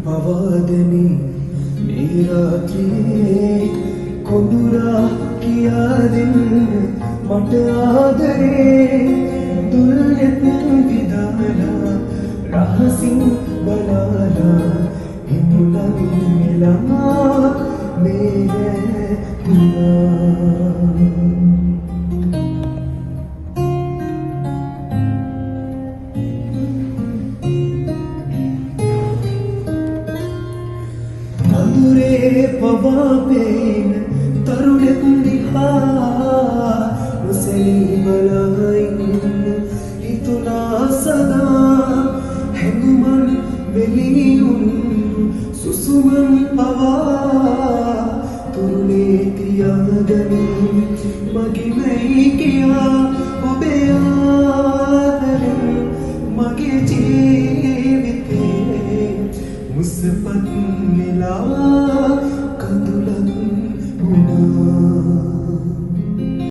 පවාදනේ මේ රාත්‍රියේ කොඳුරා කියා දෙන්න මට ආදරේ දුල්නෙත් විදාලා රහසින් බලාලා හිමුලන් මෙලා මේ අඳුරේ පවා පේන තරුණෙක් දිහා නොසැලී බලා ඉන්න හිතුණා සදා හැඟුමන් වෙලියුන් සුසුමන් පවා තුරුලේ තියාගනින් මගේ වෙයි කියා ඔබේ ආදරෙන් මගේ ජීවිතේ මුසපත් මෙලා